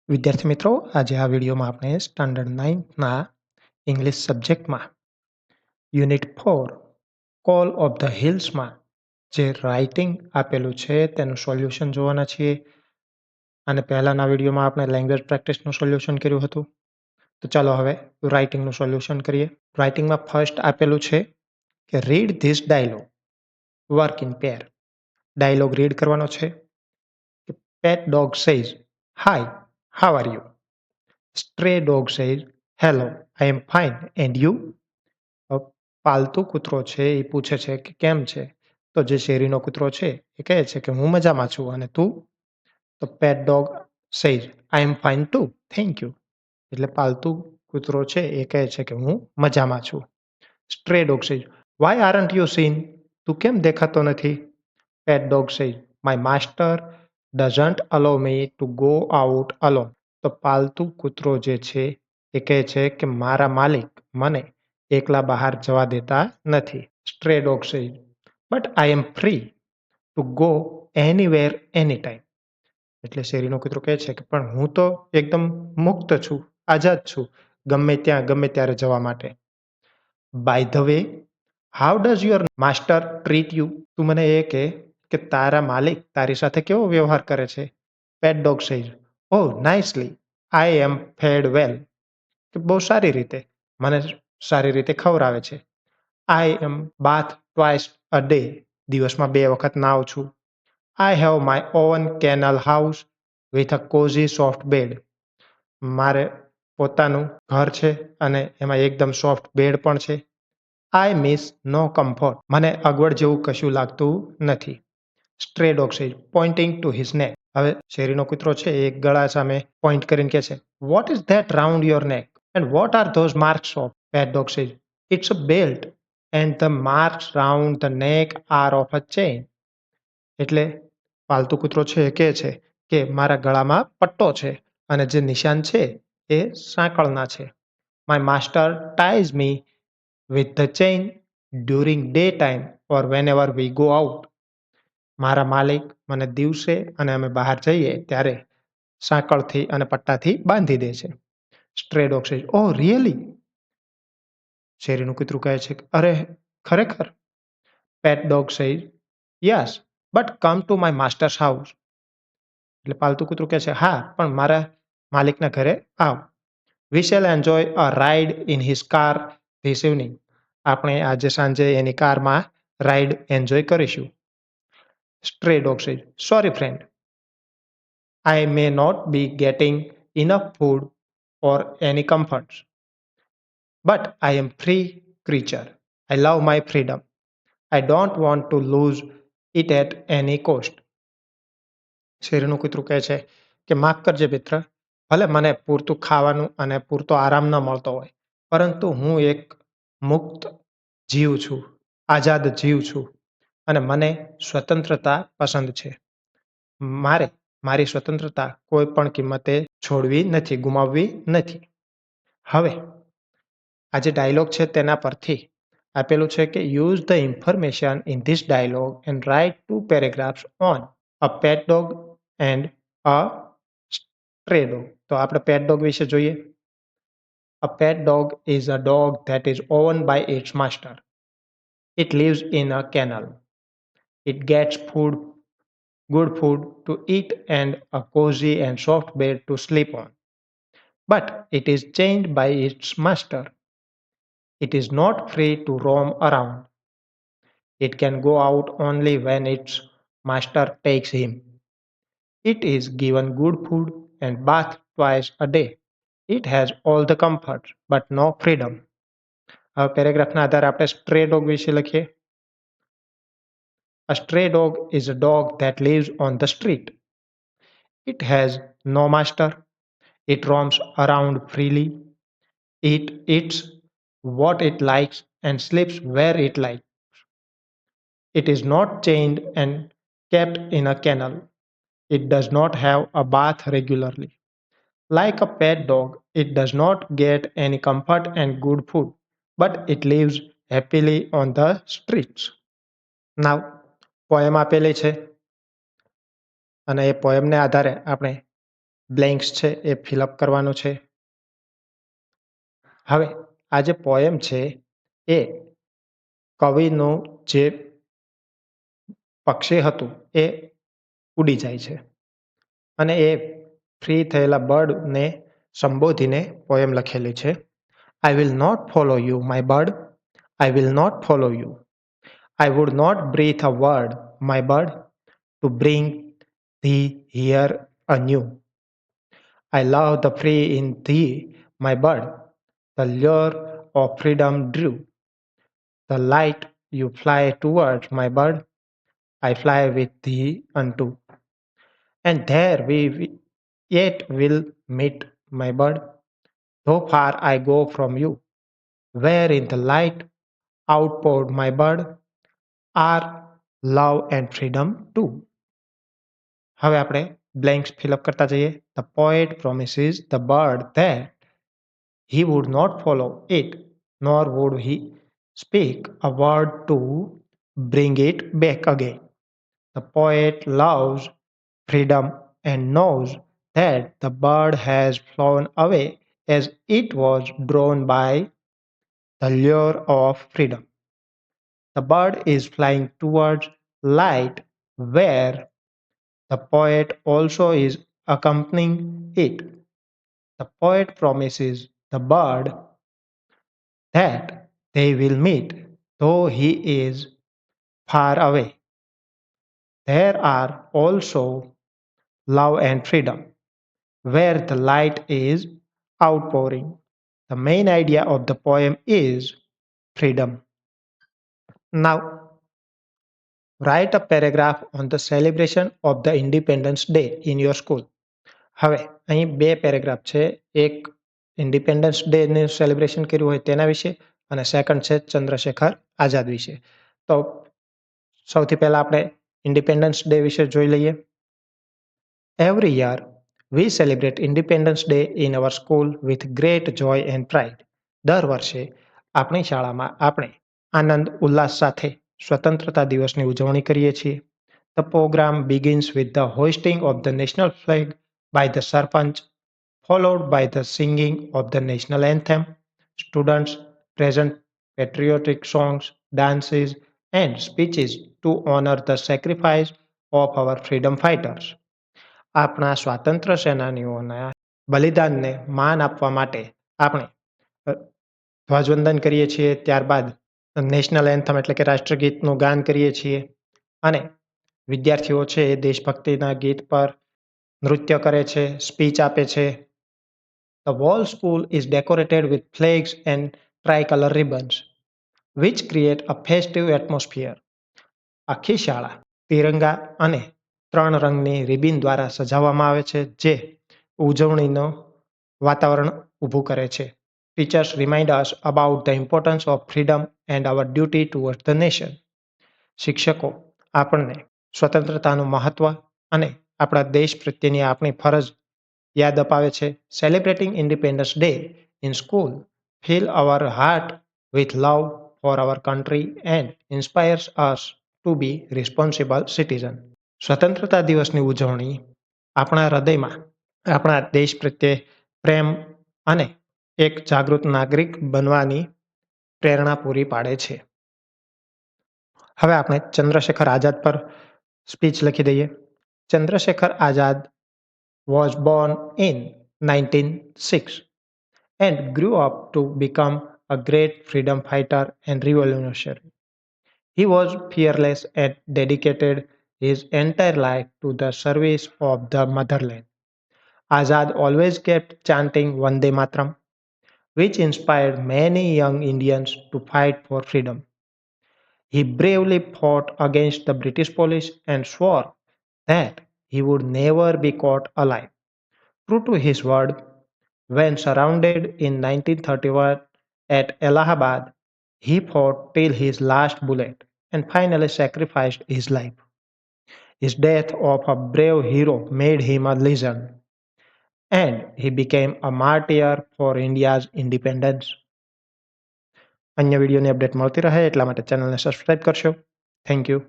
વિદ્યાર્થી મિત્રો, આજે આ વિડીયોમાં આપણે સ્ટાન્ડર્ડ 9ના ઇંગ્લિશ સબ્જેક્ટમાં યુનિટ 4 કોલ ઓફ ધ હિલ્સમાં જે રાઇટિંગ આપેલું છે તેનું સોલ્યુશન જોવાના છીએ. અને પહેલાના વિડીયોમાં આપણે લેંગ્વેજ પ્રેક્ટિસનું સોલ્યુશન કર્યું હતું. તો ચાલો હવે રાઇટિંગનું સોલ્યુશન કરીએ. રાઇટિંગમાં ફર્સ્ટ આપેલું છે કે read this dialogue, work in pair. Dialogue read કરવાનો છે. Pet dog says, hi, how are you? Stray dog says, "Hello, I am fine, and you?" પાલતુ કૂતરો છે એ પૂછે છે કે કેમ છે? તો જે શેરીનો કૂતરો છે એ કહે છે કે હું મજામાં છું, અને તું? તો પેટ dog says, "I am fine too, thank you." એટલે પાલતુ કૂતરો છે એ કહે છે કે હું મજામાં છું. Stray dog says, "Why aren't you seen?" તું કેમ દેખાતો નથી? પેટ dog says, "My master doesn't allow me to go out alone." તો પાલતુ કૂતરો જે છે એ કહે છે કે મારા માલિક મને એકલા બહાર જવા દેતા નથી. Stray dog says, "But I am free to go anywhere anytime." એટલે શેરીનો કૂતરો કહે છે કે પણ હું તો એકદમ મુક્ત છું, આઝાદ છું, ગમે ત્યાં ગમે ત્યારે જવા માટે. By the way, how does your master treat you? તું મને એ કહે કે તારા માલિક તારી સાથે કેવો વ્યવહાર કરે છે? Pet dog says, "Oh, nicely. I am fed well." કે બહુ સારી રીતે, મને સારી રીતે ખવડાવે છે. આઈ એમ બાથ ટ્વાઇસ અ ડે, દિવસમાં 2 વખત નાઉં છું. I have my own kennel house with a cosy soft bed. મારે પોતાનું ઘર છે અને એમાં એકદમ સોફ્ટ બેડ પણ છે. I miss no comfort. મને અગવડ જેવું કશું લાગતું નથી. Stray dog says, pointing to his neck. હવે શેરીનો કૂતરો છે એ ગળા સામે પોઈન્ટ કરીને કહે છે, "what is that round your neck? And what are those marks of?" Pet dog says, "it's a belt and the marks round the neck are of a chain." એટલે પાલતુ કૂતરો છે એ કહે છે કે મારા ગળામાં પટ્ટો છે અને જે નિશાન છે એ સાંકળના છે. My master ties me with the chain during day time or whenever we go out. મારા માલિક મને દિવસે અને અમે બહાર જઈએ ત્યારે સાંકળથી અને પટ્ટાથી બાંધી દે છે. Stray dog says, "oh really?" શેરીનું કૂતરું કહે છે, "અરે ખરેખર?" Pet dog says, "yes, but come to my master's house." એટલે પાલતુ કૂતરું કહે છે, "હા, પણ મારા માલિકના ઘરે આવ. We shall enjoy a ride in his car this evening." આપણે આજે સાંજે એની કારમાં રાઇડ એન્જોય કરીશું. Stray dog says, "sorry friend, I may not be getting enough food or any comforts, but I am free creature. I love my freedom. I don't want to lose it at any cost." શેરીનું કૂતરું કહે છે કે માફ કરજે મિત્ર, ભલે મને પૂરતું ખાવાનું અને પૂરતો આરામ ન મળતો હોય, પરંતુ હું એક મુક્ત જીવ છું, આઝાદ જીવ છું, અને મને સ્વતંત્રતા પસંદ છે. મારે મારી સ્વતંત્રતા કોઈ પણ કિંમતે છોડવી નથી, ગુમાવવી નથી. હવે આ જે ડાયલોગ છે તેના પરથી આપેલું છે કે use the information in this dialogue and write 2 paragraphs on a pet dog and a stray dog. તો આપણે પેટ ડોગ વિશે જોઈએ. A pet dog is a dog that is owned by its master. It lives in a kennel. It gets good food to eat and a cozy and soft bed to sleep on. But it is chained by its master. It is not free to roam around. It can go out only when its master takes him. It is given good food and bath twice a day. It has all the comforts but no freedom. હવે પેરેગ્રાફના આધારે આપણે stray dog વિશે લખીએ. A stray dog is a dog that lives on the street. It has no master. It roams around freely. It eats what it likes and sleeps where it likes. It is not chained and kept in a kennel. It does not have a bath regularly. Like a pet dog, it does not get any comfort and good food, but it lives happily on the streets. Now, poem આપેલી છે અને એ પોએમને આધારે આપણે blanks છે એ fill up કરવાનો છે. હવે આ જે પોએમ છે એ કવિનું જે પક્ષી હતું એ ઉડી જાય છે અને એ ફ્રી થયેલા બર્ડને સંબોધીને પોએમ લખેલી છે. I will not follow you my bird, I will not follow you. I would not breathe a word, my bird, to bring thee here anew. I love the free in thee, my bird, the lure of freedom drew. The light you fly towards, my bird, I fly with thee unto. And there we yet will meet, my bird, though far I go from you, where in the light outpoured, my bird, are love and freedom too. હવે આપણે blanks fill up કરતા જઈએ. The poet promises the bird that he would not follow it, nor would he speak a word to bring it back again. The poet loves freedom and knows that the bird has flown away as it was drawn by the lure of freedom. The bird is flying towards light where the poet also is accompanying it. The poet promises the bird that they will meet, though he is far away. There are also love and freedom, where the light is outpouring. The main idea of the poem is freedom. Now, write a paragraph on the celebration of the Independence Day in your school. હવે અહીં બે paragraph છે. એક independence ડેનું celebration કર્યું હોય તેના વિશે અને સેકન્ડ છે ચંદ્રશેખર આઝાદ વિશે. તો સૌથી પહેલાં આપણે ઇન્ડિપેન્ડન્સ ડે વિશે જોઈ લઈએ. Every year we celebrate independence Day in our school with great Joy and pride. દર વર્ષે આપણી શાળામાં આપણે આનંદ ઉલ્લાસ સાથે સ્વતંત્રતા દિવસની ઉજવણી કરીએ છીએ. The programme begins with the hoisting of the national flag by the Sarpanch, followed by the singing of the national anthem. Students present patriotic songs, dances, and speeches to honor the sacrifice of our freedom fighters. આપણા સ્વાતંત્ર્ય સેનાનીઓના બલિદાનને માન આપવા માટે આપણે ધ્વજવંદન કરીએ છીએ. ત્યારબાદ નેશનલ એન્થમ એટલે કે રાષ્ટ્રગીતનું ગાન કરીએ છીએ અને વિદ્યાર્થીઓ છે એ દેશભક્તિના ગીત પર નૃત્ય કરે છે, સ્પીચ આપે છે. The whole school is decorated with flags and tricolor ribbons, which create a festive atmosphere. આખી શાળા તિરંગા અને ત્રણ રંગની રિબિન દ્વારા સજાવવામાં આવે છે, જે ઉજવણીનું વાતાવરણ ઊભું કરે છે. Teachers remind us about the importance of freedom and hour duty towards the nation. શિક્ષકો આપણને સ્વતંત્રતાનું મહત્વ અને આપણા દેશ પ્રત્યેની આપણી ફરજ યાદ અપાવે છે. Celebrating Independence Day in school fill our heart with love for our country and inspires us to be responsible citizen. સ્વતંત્રતા દિવસની ઉજવણી આપણા હૃદયમાં આપણા દેશ પ્રત્યે પ્રેમ અને એક જાગૃત નાગરિક બનવાની પ્રેરણા પૂરી પાડે છે. હવે આપણે ચંદ્રશેખર આઝાદ પર સ્પીચ લખી દઈએ. Chandrashekhar Azad was born in 1906 and grew up to become a great freedom fighter and revolutionary. He was fearless and dedicated his entire life to the service of the motherland. Azad always kept chanting Vande Mataram, which inspired many young Indians to fight for freedom. He bravely fought against the British police and swore that he would never be caught alive. True to his word, when surrounded in 1931 at Allahabad, he fought till his last bullet and finally sacrificed his life. His death of a brave hero made him a legend, and he became a martyr for India's independence. અન્ય વિડીયોની update મળતી રહે એટલા માટે ચેનલને subscribe કરશો. Thank you.